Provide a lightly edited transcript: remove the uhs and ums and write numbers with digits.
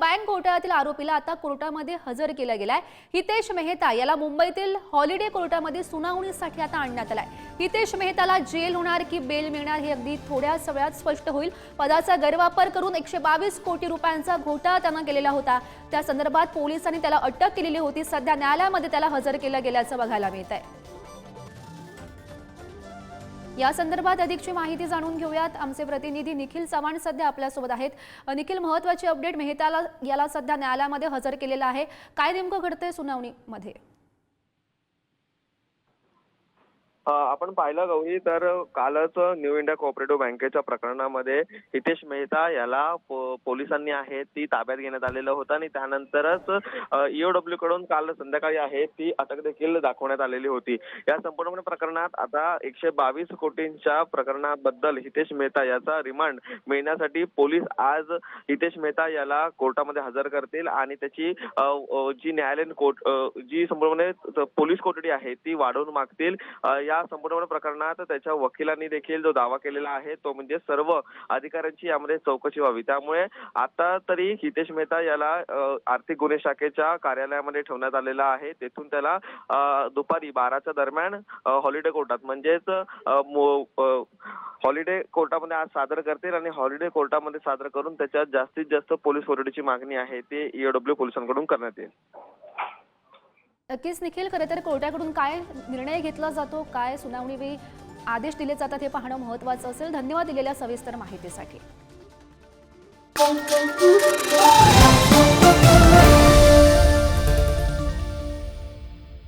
Bank घोटाळ्यातील आरोपीला आता कोर्टामध्ये हजर केलं गेलाय। हितेश मेहता याला मुंबईतील हॉलिडे कोर्टामध्ये सुनावणीसाठी आता आणण्यात आलाय। हितेश मेहताला जेल होणार की बेल मिळणार हे अगदी थोड्याच वेळात स्पष्ट होईल। पदाचा गैरवापर करून 122 कोटी रुपयांचा घोटाळा त्यानं केलेला होता। त्या संदर्भात पोलिसांनी त्याला अटक केलेली होती। सध्या न्यायालयामध्ये त्याला हजर केलं गेल्याचं बघायला मिळतंय। या संदर्भात अधिकची माहिती जाणून घेऊयात। आमचे प्रतिनिधी निखिल चव्हाण सध्या आपल्यासोबत आहेत। निखिल, महत्त्वाची अपडेट, मेहताला याला सध्या न्यायालयामध्ये हजर केलेलं आहे, काय नेमकं घडतंय सुनावणीमध्ये? आपण पाहिलं गौरी तर कालच न्यू इंडिया कोऑपरेटिव्ह बँकेच्या प्रकरणामध्ये हितेश मेहता याला पोलिसांनी आहे ती ताब्यात घेण्यात आलेलं होतं आणि त्यानंतरच ईओडब्ल्यू कडून काल संध्याकाळी आहे ती अटक देखील दाखवण्यात आलेली होती। या संपूर्ण प्रकरणात आता 122 कोटींच्या प्रकरणाबद्दल हितेश मेहता याचा रिमांड मिळण्यासाठी पोलीस आज हितेश मेहता याला कोर्टामध्ये हजर करतील आणि त्याची जी न्यायालयीन कोर्ट जी संपूर्ण पोलीस कोठडी आहे ती वाढवून मागतील। या संपूर्ण प्रकरणात त्याच्या वकिलांनी देखील जो दावा केलेला आहे तो म्हणजे सर्व अधिकाऱ्यांची यामध्ये चौकशी व्हावी। त्यामुळे आता तरी हितेश मेहता याला आर्थिक गुन्हे शाखेच्या कार्यालयामध्ये ठेवण्यात आलेला आहे। तेथून त्याला दुपारी 12च्या दरम्यान हॉलिडे कोर्टात म्हणजेच हॉलिडे कोर्टामध्ये आज सादर करतील आणि हॉलिडे कोर्टामध्ये सादर करून त्याच्यात जास्तीत जास्त पोलीस कोठडीची मागणी आहे ते ईओडब्ल्यू पोलिसांकडून करण्यात येईल। नक्कीच निखिल, खरं तर कोर्टाकडून काय निर्णय घेतला जातो, काय सुनावणीवेळी आदेश दिले जातात हे पाहणं महत्त्वाचं असेल। धन्यवाद दिलेल्या सविस्तर माहितीसाठी।